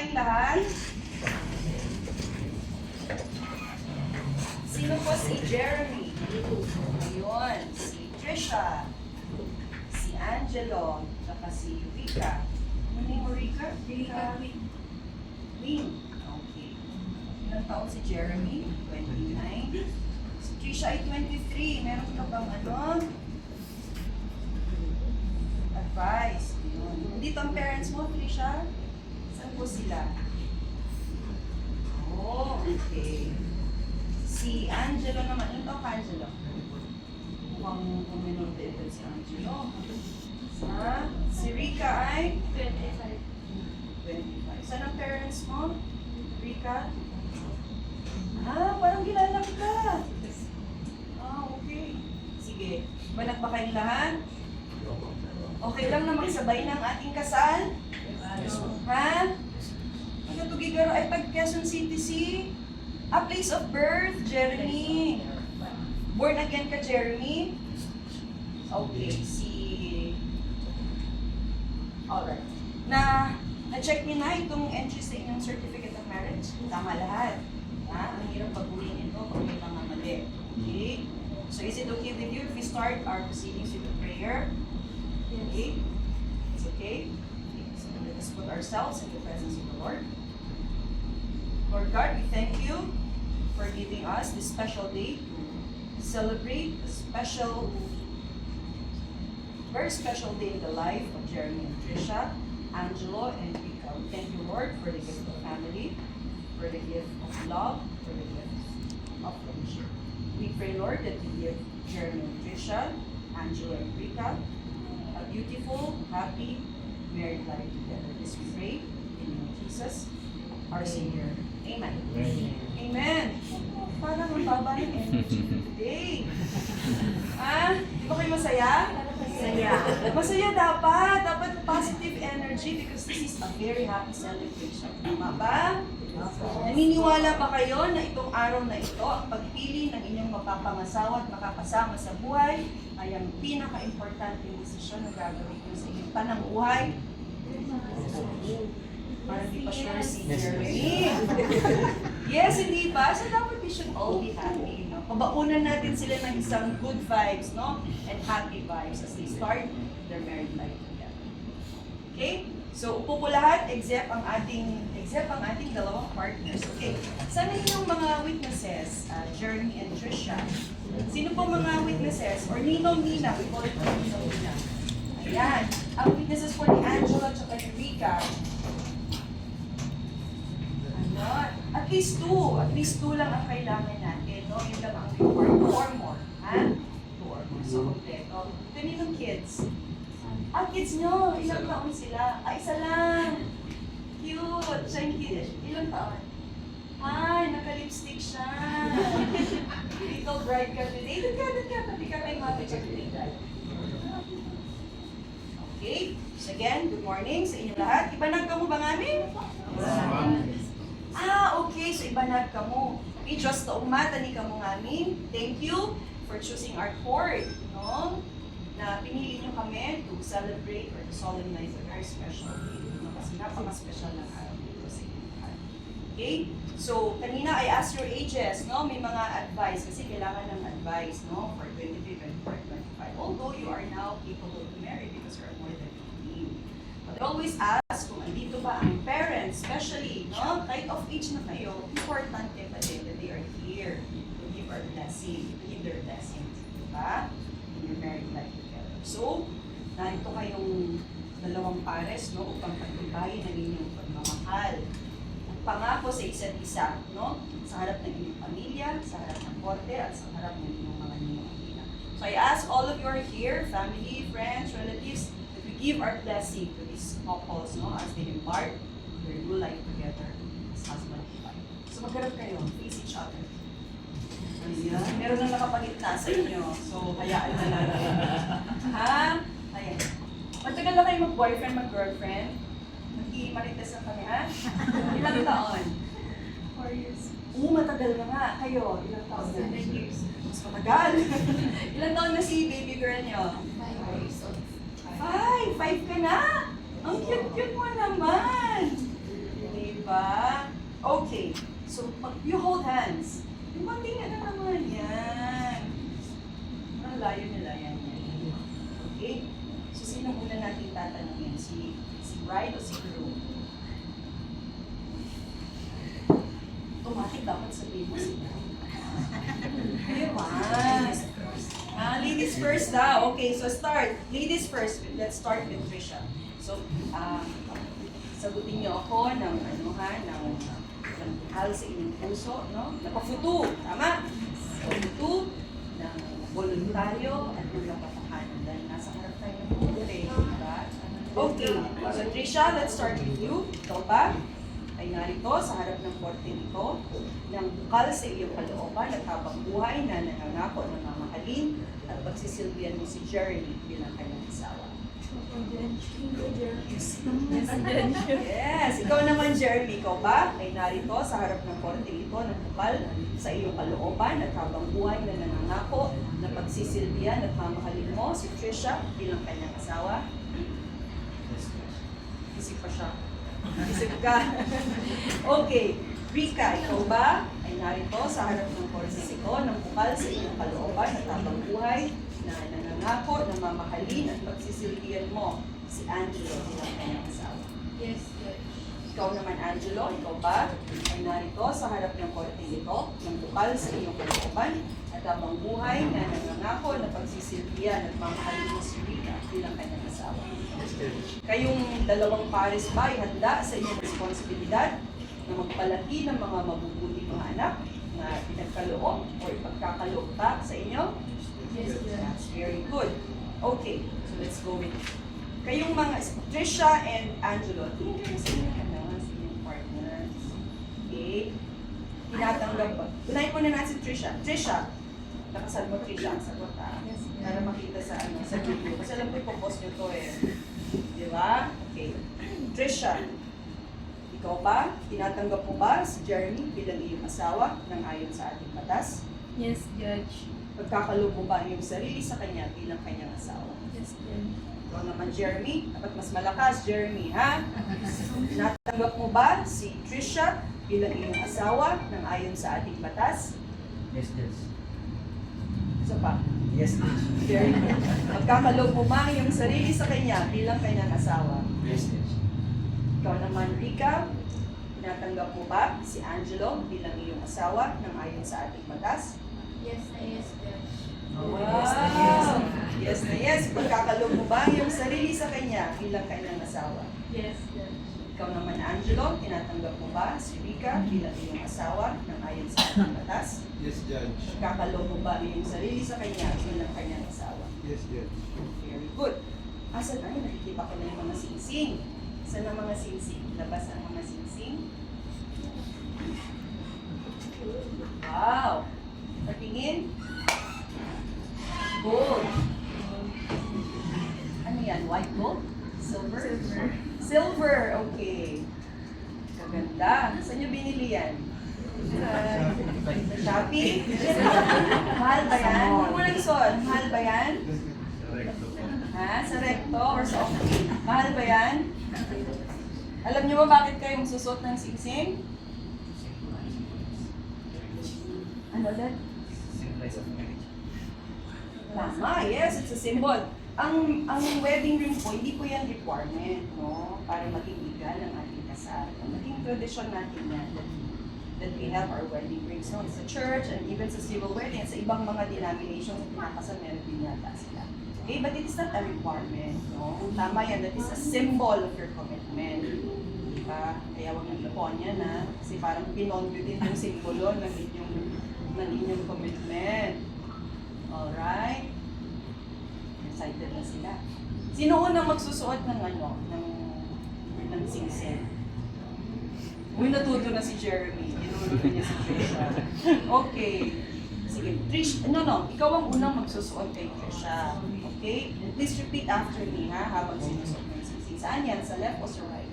kayong lahat? Sino po si Jeremy? Ayun, si Trisha, si Angelo, tsaka si Rika. Ano name mo, Rika? Rika Wing. Okay. Ilang taon si Jeremy? 29. Si Trisha ay 23. Meron ka bang advice? Yun. Nandito ang parents mo, Trisha? Saan po sila? Oh, okay. Si Angelo naman. Ilang taon ka, Angelo? Mukhang minor de edad si Angelo. Si Rika ay? 25. Saan ang parents mo? Rika? Parang kilala kita. Okay. Sige. Banak ba kayong lahat? Okay lang na magsabay ng ating kasal? Ha? Tugigaro ay pag Quezon City a place of birth, Jeremy. Born again ka, Jeremy? Okay, alright. Na-check niyo na itong entry sa inyong certificate of marriage? Tama lahat. Ang hirap pagbuhin ito kung may mga mali. Okay? So is it okay with you if we start our proceedings with a prayer? Okay? It's okay? So let us put ourselves in the presence of the Lord. Lord God, we thank you for giving us this special day to celebrate a very special day in the life of Jeremy and Trisha, Angelo and Rika. We thank you, Lord, for the gift of family, for the gift of love, for the gift of friendship. We pray, Lord, that you give Jeremy and Trisha, Angelo and Rika, a beautiful, happy, married life together. This we pray in the name of Jesus, our Savior. Amen. Amen. Parang ang baba ng energy today. Di ba kayo masaya? Masaya. Masaya dapat. Dapat positive energy because this is a very happy celebration. Tama ba? Naniniwala ba kayo na itong araw na ito, ang pagpili ng inyong mapapangasawa at makakasama sa buhay ay ang pinaka-importanteng desisyon na gagawin ko sa inyong panambuhay? Parang di pa sure si Jeremy. Yes, hindi ba? So dapat we should all be happy. No? Pabaunan natin sila ng isang good vibes, no? And happy vibes as they start their married life together. Okay? So upo po lahat except ang ating dalawang partners. Okay. Sana yung mga witnesses, Jeremy and Trisha. Sino po mga witnesses? Or ninong-nina. We call it ninong-nina. Ayan. Ang witnesses po ni Angela at ni Rika. At least two lang ang kailangan natin, no? Yun lang ang reward, 2 or more, ha? 2 or more, so kompleto. Kaninong kids? Kids nyo, ilang taon sila? Isa lang. Cute, siya yung kid. Ilang taon? Naka-lipstick siya. Little bride ka today. Doon ka, tabi ka kay mami ka today. Okay, so again, good morning sa inyo lahat. Ibanag ka mo ba namin? Okay. So ibanag ka mo. Okay, just to umata ni ka mo ngamin. Thank you for choosing our court, no? Na pinili nyo kami to celebrate or to solemnize a very special day. No? Kasi napaka-special ng araw dito sa inyo lahat. Okay? So, kanina I asked your ages, no? May mga advice kasi kailangan ng advice, no? For 23, 24, 25. Although you are now capable to marry because you are more than 18. But I always ask kung andito ba ang parents, especially, no? Kahit of age na kayo, importante pa din that they are here to give our blessing, to give their blessings, diba? In your married life together. So, narito kayong dalawang pares, no? Upang pagtibayin ang inyong pagmamahal. Pangako sa isa't isa, no? Sa harap ng inyong pamilya, sa harap ng korte, at sa harap ng inyong mga ninong-ina. So I ask all of you are here, family, friends, relatives, that we give our blessing to these couples, no? As they embark their new life together as husband and wife. So magharap kayo, face each other. Ayan, meron nang nakapagitna sa inyo, so hayaan na lang. Ha? Ayan. Matagal na kayo mag-boyfriend, mag-girlfriend? Marites na kami, ha? Ilang taon? 4 years. Matagal na nga. Kayo, ilang taon na? 7 years. Mas matagal. Ilang taon na si baby girl nyo? 5 years old. 5 ka na? Ang cute-cute mo naman. Okay. So, pag you hold hands, yung konting ano naman, yan. Ang layo nila, yan. Okay? So, sino muna natin tatanungin? Si bride o si groom? Automatic dapat sabihin mo si bride. Diba? Ladies first daw. Okay, so start. Ladies first. Let's start with Trisha. So, sagutin niyo ako ng hal sa inyong puso, no? Napafutu, tama? Pafutu ng voluntaryo at ng kapatahanan dahil nasa harap tayo ng pagdure, diba? Okay, so Trisha, let's start with you. Ikaw ba ay narito sa harap ng korte nito ng bukal sa iyong kalooban at habang buhay na nangangako ng mamahalin at pagsisilbihan mo si Jeremy bilang kanyang asawa. Yes, ikaw naman Jeremy, ikaw ba ay narito sa harap ng korte ito ng bukal sa iyong kalooban at habang buhay na nangangako na pagsisilbihan at mamahalin mo si Trisha bilang kanyang asawa? Isip pa siya. Isip ka. Okay. Rika, ikaw ba ay narito sa harap ng korte ito ng bukal sa iyong kalooban at habang buhay na nangangako na mamahalin at pagsisilbihan mo si Angelo bilang kanyang asawa? Yes, Judge. Ikaw naman Angelo, ikaw ba ay narito sa harap ng korte ito ng bukal sa iyong kalooban at habang buhay na nangangako na pagsisilbihan at mamahalin mo si Rika bilang kanyang asawa? Kayong dalawang pares ba ay handa sa inyong responsibilidad na magpalaki ng mga mabubuting mga anak na pinagkaloob o ipagkakaloob pa sa inyo? Yes, Judge. That's very good. Okay, so let's go with it. Kayong mga Trisha and Angelo, tingin kayo sa inyong partners. Okay? Tinatanggap ba? Unahin muna natin si Trisha. Trisha, nakasal mo Trisha ang sagot ha? Yes, Judge. Para makita sa video. Kasi alam ko ipopost nyo to eh. Di ba? Okay. Trisha, ikaw ba? Tinatanggap mo ba si Jeremy bilang iyong asawa ng ayon sa ating batas? Yes, Judge. Pagkakaloob mo ba ang iyong sarili sa kanya bilang kanyang asawa? Yes, Judge. Ikaw naman Jeremy, dapat mas malakas Jeremy ha? Tinatanggap mo ba si Trisha bilang iyong asawa ng ayon sa ating batas? Yes, yes. Isa pa. Yes, yes. Very good. Pagkakaloob mo ba ang iyong sarili sa kanya bilang kanyang asawa? Yes, yes. Ikaw naman, Rika, tinatanggap mo ba si Angelo bilang iyong asawa ng ayon sa ating batas? Yes, yes, Judge. Wow! Yes na yes. Pagkakaloob mo ba ang iyong sarili sa kanya bilang kanyang asawa? Yes, Judge. Ikaw naman, Angelo, tinatanggap mo ba si Rika bilang iyong asawa ng ayon sa ating batas? Yes, Judge. Pagkakaloob mo ba ang iyong sarili sa kanya bilang kanyang asawa? Yes, Judge. Very good. Asan ay nakikita ko na yung mga singsing? Saan ang mga singsing? Labas ang mga singsing? Wow! Patingin? Gold. Ano yan? White gold? Silver? Silver. Silver, okay. Kaganda. Saan nyo binili yan? Sa Shopee? Mahal ba yan? Huwag mo lang isuot. Mahal ba yan? Ha? Sa Recto or sa Oakley? Mahal ba yan? Alam niyo ba bakit kayo magsusot ng singsing? Ano ulit? Symbolize of marriage. Tama, yes, it's a symbol. Ang wedding ring po, hindi po yan requirement, no? Para maging legal ang ating kasal. Ang naging tradisyon natin yan, that we have our wedding rings, no? Sa church and even sa civil wedding, sa ibang mga denominations, pinakasal meron din yata sila. Okay, but it is not a requirement, no? Tama yan, that is a symbol of your commitment. Diba? Kaya huwag nang ipuan yan, ha? Kasi parang pinondo din yung simbolo ng inyong commitment. Alright? Excited na sila. Sino unang magsusuot ng ng singsing? Uy, natuto na si Jeremy. Inulo na niya si Trisha. Okay. Sige, Trish, ikaw ang unang magsusuot kay Trisha. Okay? Please repeat after me, ha? Habang sinusuot ng singsing. Saan yan? Sa left o sa right?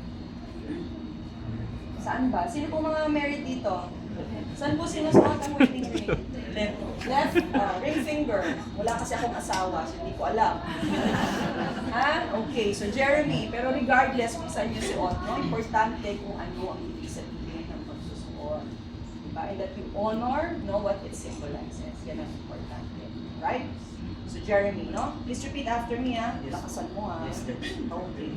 Saan ba? Sino po mga married dito? Saan po sinusuot ang wedding ring? Left. Left? Ring finger. Wala kasi akong asawa, so hindi ko alam. Ha? Okay, so Jeremy, pero regardless kung saan niyo suot, no? Importante kung ano ang ibig sabihin ng pagsusuot. for. Diba? And that you honor, know what it symbolizes. Yan ang importante. Right? So Jeremy, no? Please repeat after me, ha? Yes. Lakasan mo, ha? Yes, Judge. Okay.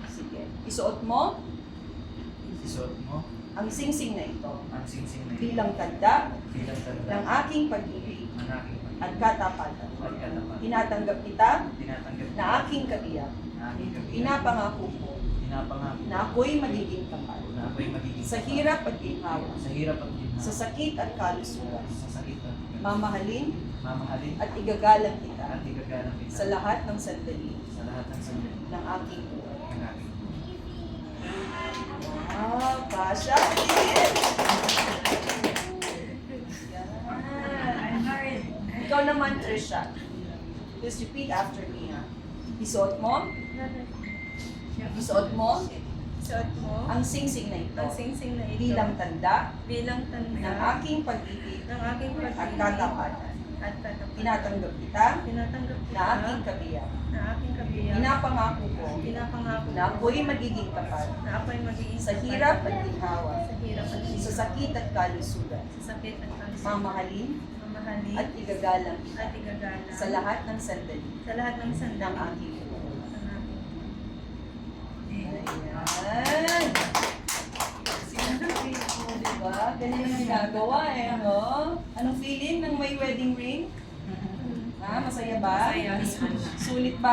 Sige. Isuot mo Isuot mo ang singsing na ito ang singsing na ito bilang tanda bilang tanda ng aking pag-ibig ng aking at katapatan. pagkatapat. Tinatanggap kita Tinatanggap na aking kabiyak. na aking kabiyak. Pinapangako ko Pinapangako na ako'y magiging tapat na ako'y magiging sa tapat. hirap at ginhawa, Sa hirap at ginhawa. sa sakit at kalusugan. Sa sakit at Mamahalin mamahalin at igagalang kita at igagalang kita sa lahat ng sandali sa lahat ng sandali ng aking buhay. ng aking Pasha! Yan. Ikaw naman, Trisha. Please repeat after me, ha? Isuot mo Suot mo ang singsing na ito ang singsing na ito bilang tanda bilang ng tanda aking pag-ibig ng aking at pag-ibig katapatan. at katapatan. Tinatanggap kita Tinatanggap na kita aking kabiyak. na aking kabiyak. Pinapangako ko Pinapangako na ako'y magiging tapat na ako'y magiging sa tapat hirap at ginhawa, sa hirap at ginhawa, sa sakit at kalusugan, sa sakit at kalusugan, mamahalin mamahalin at igagalang kita at igagalang sa lahat ng sandali sa lahat ng ng sandali aking buhay. ng aking Ayan! Diba? Ganyan ang ginagawa eh, no? Anong feeling ng may wedding ring? Ha? Masaya ba? Masaya. Sulit ba?